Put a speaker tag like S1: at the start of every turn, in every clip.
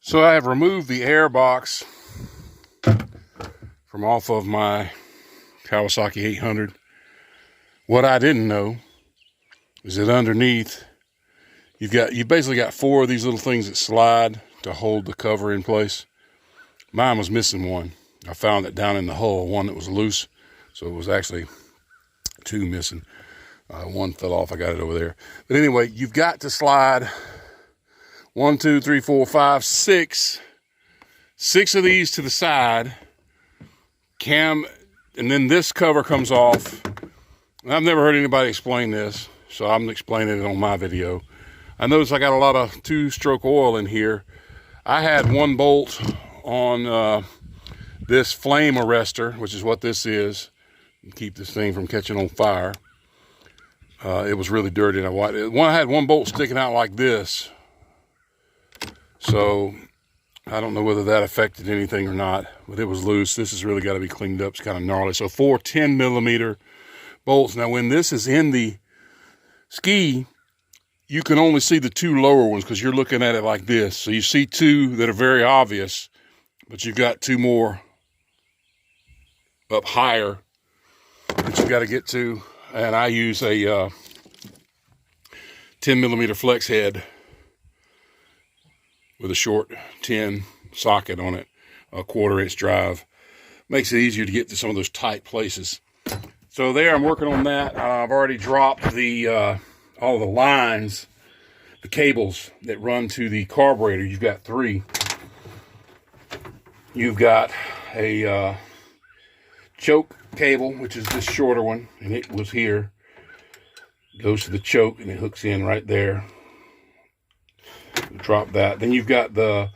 S1: So I have removed the air box from off of my Kawasaki 800. What I didn't know is that underneath you've basically got four of these little things that slide to hold the cover in place. Mine was missing one. I found it down in the hull, one that was loose, so it was actually two missing. One fell off. I got it over there. But anyway, you've got to slide 1, 2, 3, 4, 5, 6 of these to the side. And then this cover comes off. I've never heard anybody explain this, so I'm explaining it on my video. I noticed I got a lot of two-stroke oil in here. I had one bolt on this flame arrestor, which is what this is, keep this thing from catching on fire. It was really dirty, and I had one bolt sticking out like this, so I don't know whether that affected anything or not, but it was loose. This has really got to be cleaned up. It's kind of gnarly. So 4 10mm bolts. Now when this is in the ski, you can only see the two lower ones because you're looking at it like this. So you see two that are very obvious, but you've got two more up higher that you've got to get to. And I use a 10mm flex head with a short 10 socket on it, a 1/4-inch drive. Makes it easier to get to some of those tight places. So there, I'm working on that. I've already dropped the all the lines, the cables that run to the carburetor. You've got 3. You've got a choke cable, which is this shorter one, and it was here. Goes to the choke and it hooks in right there. Drop that. Then you've got the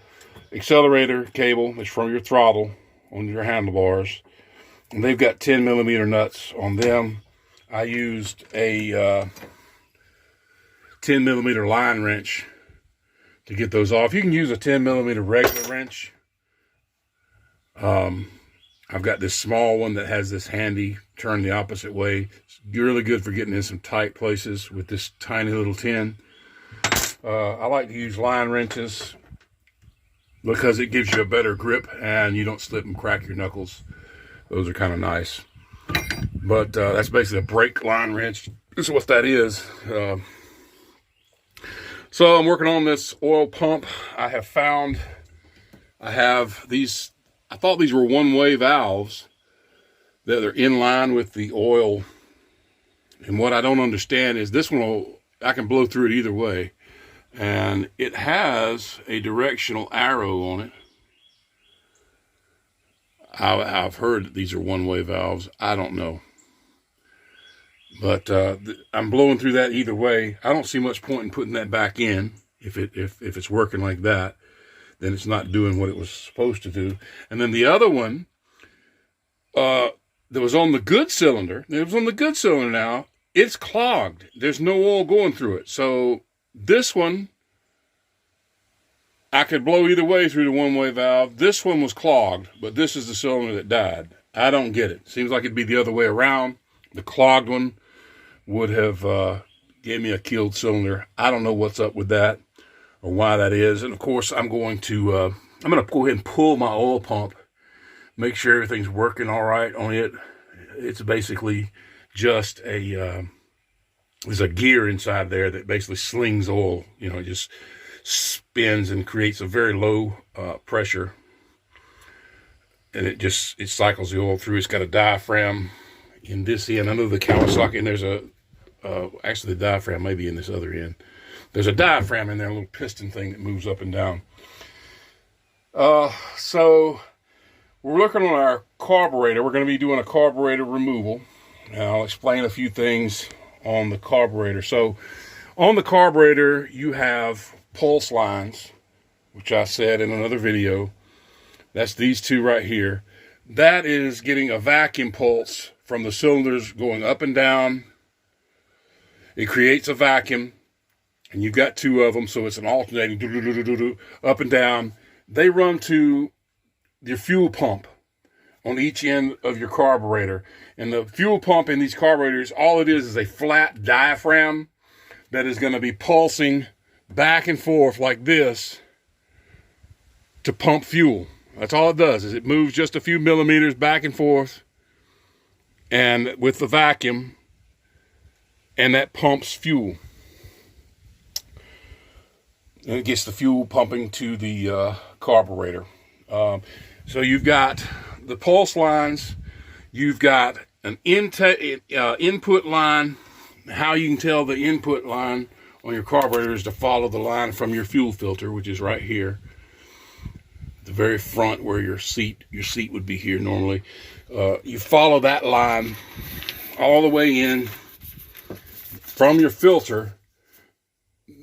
S1: accelerator cable that's from your throttle on your handlebars, and they've got 10mm nuts on them. I used a 10mm line wrench to get those off. You can use a 10mm regular wrench. I've got this small one that has this handy turn the opposite way. It's really good for getting in some tight places with this tiny little 10. I like to use line wrenches because it gives you a better grip and you don't slip and crack your knuckles. Those are kind of nice. But that's basically a brake line wrench. This is what that is. So I'm working on this oil pump. I have these, I thought these were one-way valves that are in line with the oil. And what I don't understand is this one, I can blow through it either way. And it has a directional arrow on it. I've heard that these are one-way valves. I don't know. But I'm blowing through that either way. I don't see much point in putting that back in. If it's working like that, then it's not doing what it was supposed to do. And then the other one that was on the good cylinder, now, it's clogged. There's no oil going through it. So this one, I could blow either way through the one-way valve. This one was clogged, but this is the cylinder that died. I don't get it. Seems like it'd be the other way around. The clogged one would have gave me a killed cylinder. I don't know what's up with that or why that is. And of course, I'm going to go ahead and pull my oil pump, make sure everything's working all right on it. It's basically just there's a gear inside there that basically slings oil. You know, it just spins and creates a very low pressure, and it cycles the oil through. It's got a diaphragm in this end. I know the Kawasaki, and there's actually the diaphragm may be in this other end. There's a diaphragm in there, a little piston thing that moves up and down. So we're looking on our carburetor. We're going to be doing a carburetor removal, and I'll explain a few things on the carburetor. So on the carburetor, you have pulse lines, which I said in another video. That's these two right here. That is getting a vacuum pulse from the cylinders going up and down. It creates a vacuum, and you've got 2 of them, so it's an alternating up and down. They run to your fuel pump on each end of your carburetor. And the fuel pump in these carburetors, all it is a flat diaphragm that is going to be pulsing back and forth like this to pump fuel. That's all it does, is it moves just a few millimeters back and forth, and with the vacuum, and that pumps fuel. And it gets the fuel pumping to the carburetor. So you've got the pulse lines, you've got an input line. How you can tell the input line on your carburetor is to follow the line from your fuel filter, which is right here, the very front where your seat would be here normally. You follow that line all the way in from your filter.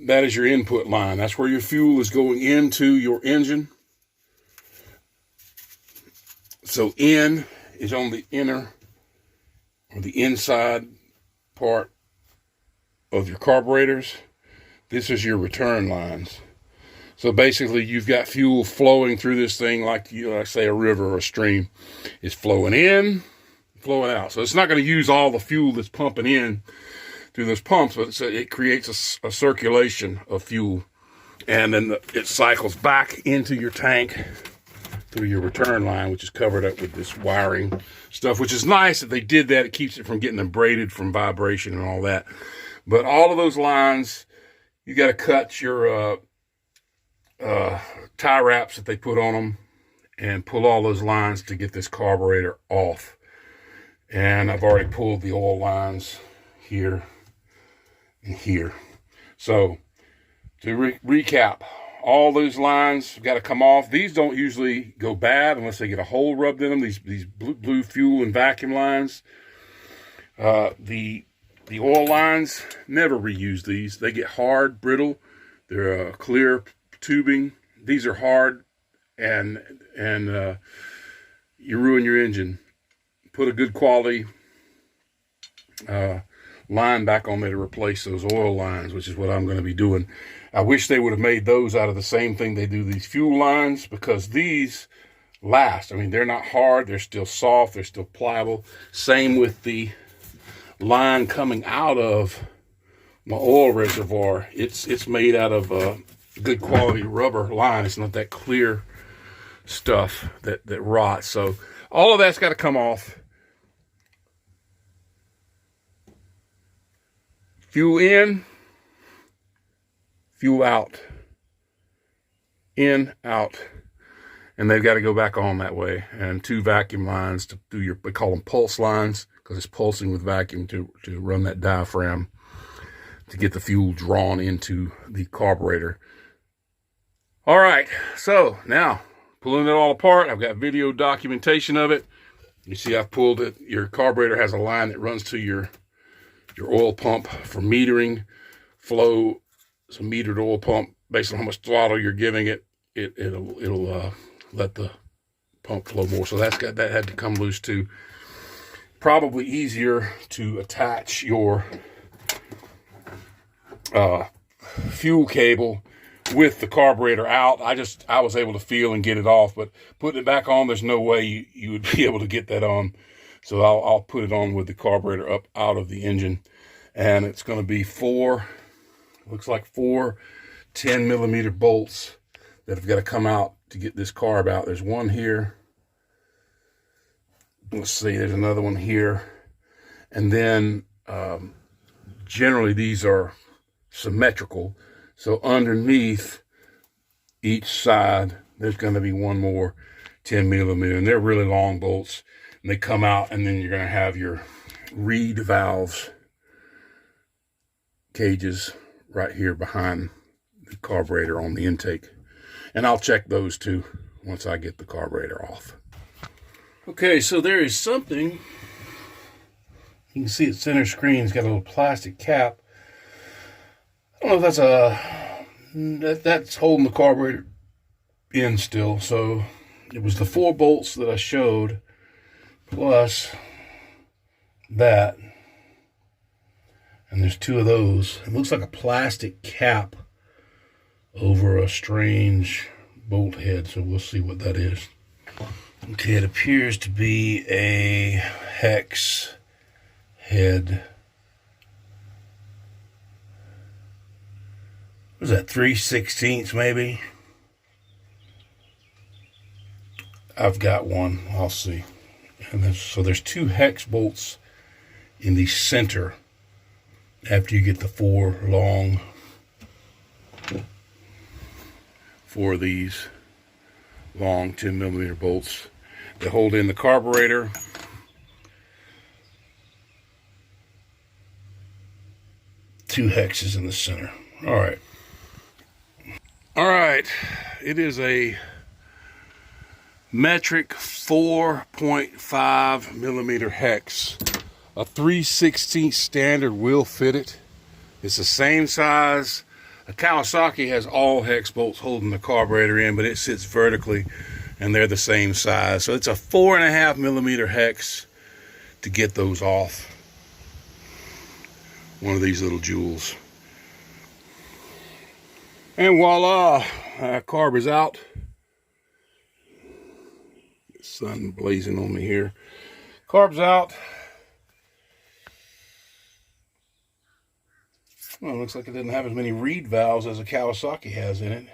S1: That is your input line. That's where your fuel is going into your engine. So N is on the inner or the inside part of your carburetors. This is your return lines. So basically you've got fuel flowing through this thing like say a river or a stream. It's flowing in, flowing out. So it's not going to use all the fuel that's pumping in through those pumps, but it creates a circulation of fuel, and then it cycles back into your tank through your return line, which is covered up with this wiring stuff, which is nice that they did that. It keeps it from getting abraded from vibration and all that. But all of those lines, you got to cut your tie wraps that they put on them and pull all those lines to get this carburetor off. And I've already pulled the oil lines here and here. So to recap, all those lines have got to come off. These don't usually go bad unless they get a hole rubbed in them. These blue fuel and vacuum lines. The oil lines, never reuse these. They get hard, brittle. They're clear tubing. These are hard, and you ruin your engine. Put a good quality line back on there to replace those oil lines, which is what I'm going to be doing. I wish they would have made those out of the same thing they do these fuel lines, because these last. I mean, they're not hard, they're still soft, they're still pliable. Same with the line coming out of my oil reservoir. It's made out of good quality rubber line. It's not that clear stuff that rots. So all of that's got to come off. Fuel in, fuel out, in, out, and they've got to go back on that way. And 2 vacuum lines to do your, we call them pulse lines, because it's pulsing with vacuum to run that diaphragm to get the fuel drawn into the carburetor. All right, so now pulling it all apart. I've got video documentation of it. You see I've pulled it. Your carburetor has a line that runs to your oil pump for metering flow. It's a metered oil pump. Based on how much throttle you're giving it, it'll let the pump flow more. So that had to come loose too. Probably easier to attach your fuel cable with the carburetor out. I was able to feel and get it off, but putting it back on, there's no way you would be able to get that on. So I'll put it on with the carburetor up out of the engine, and it's going to be looks like four 10mm bolts that have got to come out to get this carb out. There's one here. Let's see, there's another one here. And then generally these are symmetrical. So underneath each side, there's going to be one more 10mm, and they're really long bolts. And they come out, and then you're going to have your reed valves cages right here behind the carburetor on the intake. And I'll check those too once I get the carburetor off. Okay, so there is something. You can see the center screen's got a little plastic cap. I don't know if that's holding the carburetor in still. So it was the 4 bolts that I showed, plus that, and there's 2 of those. It looks like a plastic cap over a strange bolt head, so we'll see what that is. Okay, it appears to be a hex head. What is that, 3/16 maybe? I've got one. I'll see. And so there's 2 hex bolts in the center after you get the 4 long for these long 10mm bolts that hold in the carburetor. Two hexes in the center. All right. It is a metric 4.5mm hex. A 3/16 standard will fit it. It's the same size. A Kawasaki has all hex bolts holding the carburetor in, but it sits vertically and they're the same size. So it's a 4.5mm hex to get those off one of these little jewels. And voila, carb is out. Sun blazing on me here. Carb's out. Well, it looks like it doesn't have as many reed valves as a Kawasaki has in it.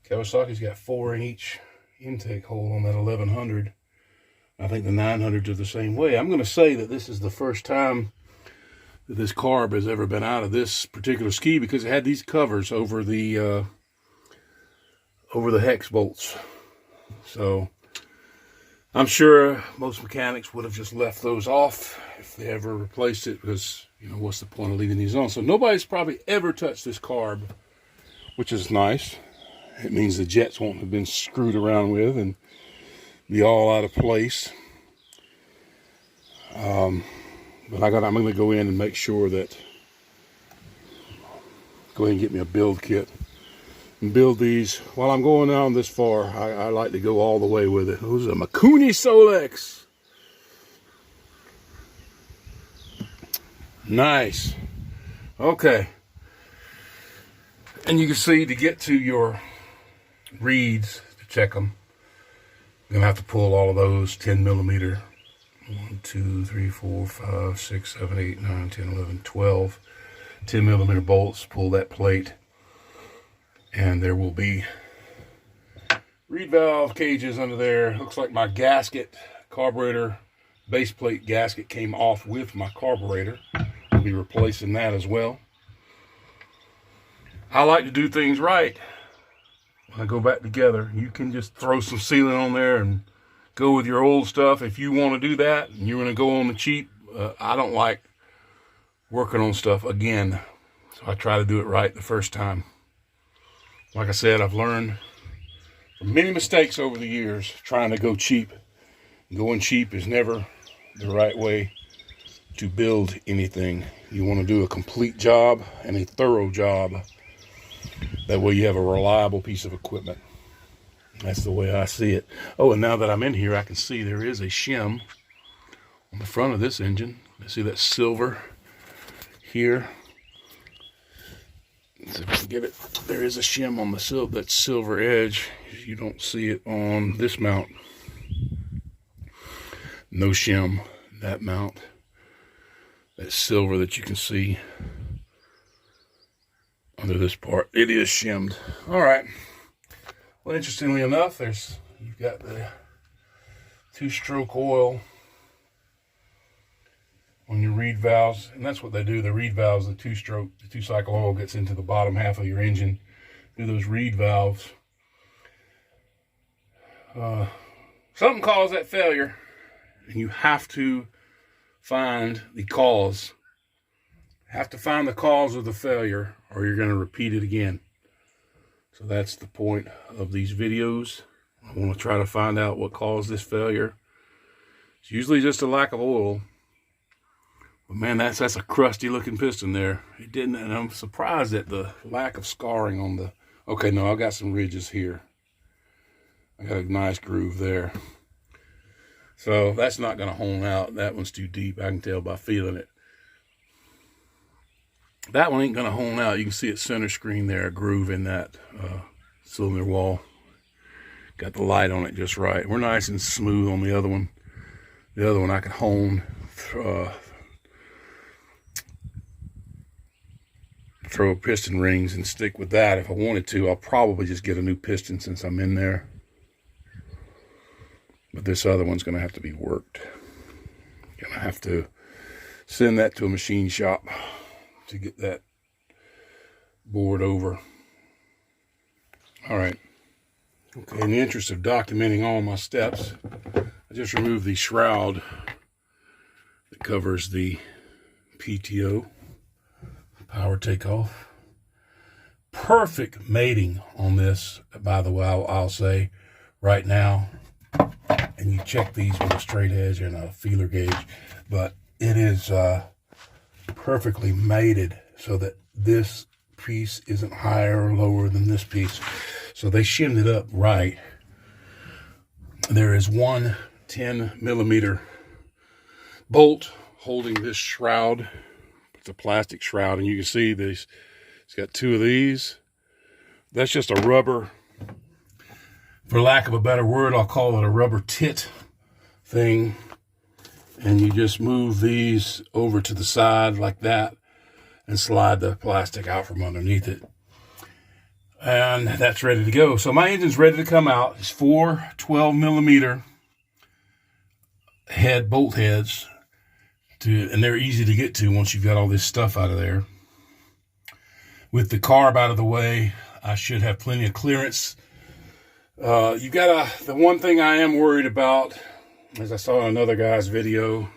S1: Kawasaki's got 4 in each intake hole on that 1100. I think the 900s are the same way. I'm going to say that this is the first time that this carb has ever been out of this particular ski, because it had these covers over the hex bolts. So I'm sure most mechanics would have just left those off if they ever replaced it, because, you know, what's the point of leaving these on? So nobody's probably ever touched this carb, which is nice. It means the jets won't have been screwed around with and be all out of place. But I'm going to go in and make sure that, go ahead and get me a build kit and build these. While I'm going down this far, I like to go all the way with it. Those are Mikuni Solex. Nice. Okay. And you can see, to get to your reeds, to check them, you're going to have to pull all of those 10mm. 1, 2, 3, 4, 5, 6, 7, 8, 9, 10, 11, 12 10mm bolts. Pull that plate, and there will be reed valve cages under there. Looks like my gasket, carburetor base plate gasket, came off with my carburetor. I'll be replacing that as well. I like to do things right when I go back together. You can just throw some sealant on there and go with your old stuff if you want to do that, and you're going to go on the cheap. I don't like working on stuff again, so I try to do it right the first time. Like I said, I've learned from many mistakes over the years trying to go cheap. Going cheap is never the right way to build anything. You want to do a complete job and a thorough job. That way you have a reliable piece of equipment. That's the way I see it. Oh, and now that I'm in here, I can see there is a shim on the front of this engine. You see that silver here? So if I can get it, there is a shim on the that silver edge. You don't see it on this mount. No shim, that mount. That silver that you can see under this part, it is shimmed. All right. Well, interestingly enough, you've got the 2-stroke oil on your reed valves, and that's what they do. The reed valves, the 2-stroke, the 2-cycle oil gets into the bottom half of your engine through those reed valves. Something caused that failure, and you have to find the cause. Have to find the cause of the failure, or you're going to repeat it again. So that's the point of these videos. I want to try to find out what caused this failure. It's usually just a lack of oil. But man, that's a crusty looking piston there. It didn't, and I'm surprised at the lack of scarring on the, okay, no, I got some ridges here. I got a nice groove there. So that's not going to hone out. That one's too deep. I can tell by feeling it. That one ain't going to hone out. You can see it center screen there, a groove in that cylinder wall. Got the light on it just right. We're nice and smooth on the other one. The other one I can hone, throw piston rings and stick with that if I wanted to. I'll probably just get a new piston since I'm in there. but this other one's going to have to be worked. Going to have to send that to a machine shop to get that board over. All right. Okay, in the interest of documenting all my steps, I just removed the shroud that covers the PTO, power takeoff. Perfect mating on this, by the way, I'll say right now. And you check these with a straight edge and a feeler gauge, but it is perfectly mated so that this piece isn't higher or lower than this piece. So they shimmed it up right. There is one 10mm bolt holding this shroud. It's a plastic shroud, and you can see this. It's got two of these. That's just a rubber, for lack of a better word, I'll call it a rubber tit thing. And you just move these over to the side like that and slide the plastic out from underneath it. And that's ready to go. So my engine's ready to come out. It's 4 12mm bolt heads, and they're easy to get to once you've got all this stuff out of there. With the carb out of the way, I should have plenty of clearance. The one thing I am worried about, as I saw in another guy's video,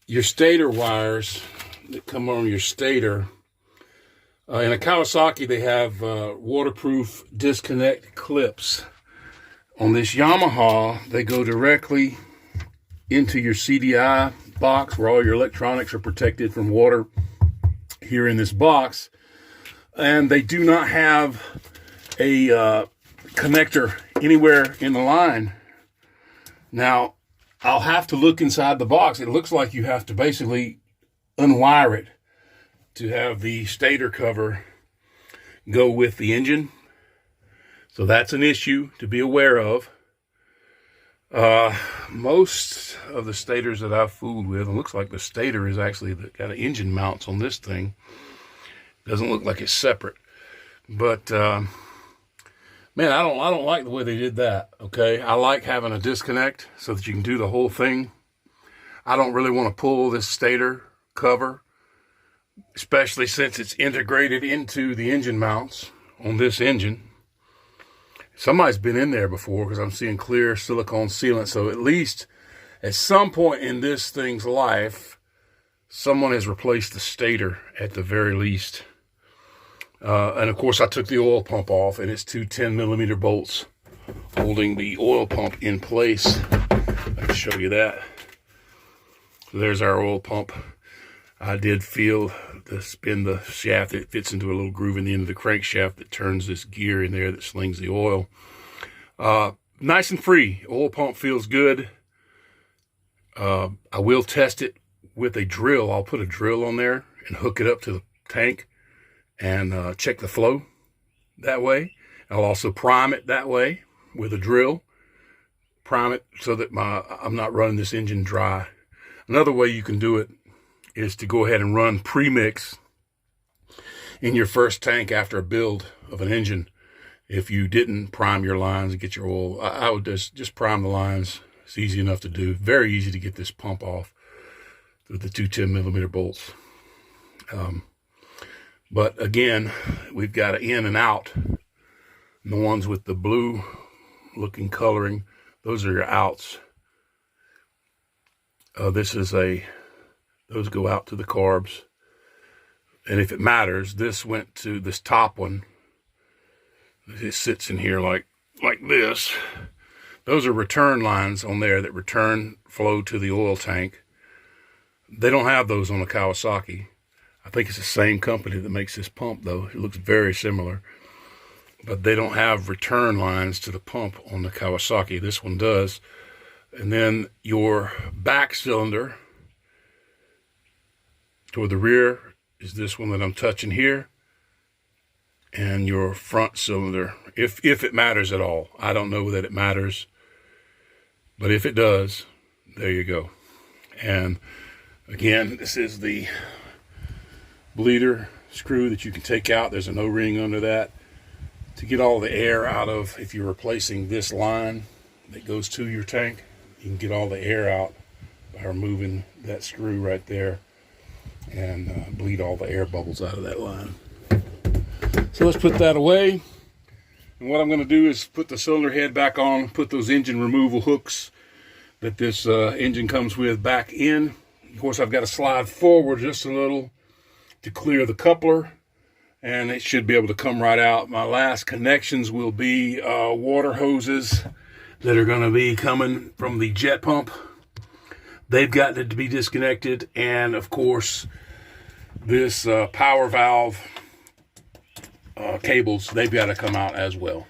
S1: your stator wires that come on your stator. In a Kawasaki, they have waterproof disconnect clips. On this Yamaha, they go directly into your CDI box where all your electronics are protected from water here in this box. And they do not have a connector anywhere in the line. Now, I'll have to look inside the box. It looks like you have to basically unwire it to have the stator cover go with the engine. So that's an issue to be aware of. Most of the stators that I've fooled with, it looks like the stator is actually got engine mounts on this thing. Doesn't look like it's separate. But man, I don't like the way they did that. Okay, I like having a disconnect so that you can do the whole thing. I don't really want to pull this stator cover, especially since it's integrated into the engine mounts on this engine. Somebody's been in there before because I'm seeing clear silicone sealant. So at least at some point in this thing's life, someone has replaced the stator at the very least. And of course I took the oil pump off, and it's two 10mm bolts holding the oil pump in place. I can show you that. So there's our oil pump. I did feel to spin the shaft. It fits into a little groove in the end of the crankshaft that turns this gear in there that slings the oil. Nice and free. Oil pump feels good. I will test it with a drill. I'll put a drill on there and hook it up to the tank and check the flow that way. I'll also prime it that way with a drill. Prime it so that I'm not running this engine dry. Another way you can do it is to go ahead and run premix in your first tank after a build of an engine. If you didn't prime your lines and get your oil, I would just prime the lines. It's easy enough to do. Very easy to get this pump off with the two 10mm bolts. But again, we've got an in and out. And the ones with the blue looking coloring, those are your outs. Those go out to the carbs. And if it matters, this went to this top one. It sits in here like this. Those are return lines on there that return flow to the oil tank. They don't have those on the Kawasaki. I think it's the same company that makes this pump, though. It looks very similar. But they don't have return lines to the pump on the Kawasaki. This one does. And then your back cylinder toward the rear is this one that I'm touching here. And your front cylinder, if it matters at all. I don't know that it matters. But if it does, there you go. And again, this is the bleeder screw that you can take out. There's an O-ring under that. to get all the air out of, if you're replacing this line that goes to your tank, you can get all the air out by removing that screw right there and bleed all the air bubbles out of that line. So let's put that away. And what I'm going to do is put the cylinder head back on, put those engine removal hooks that this engine comes with back in. Of course, I've got to slide forward just a little to clear the coupler, and it should be able to come right out. My last connections will be water hoses that are going to be coming from the jet pump. They've got to be disconnected, and of course, this power valve cables, they've got to come out as well.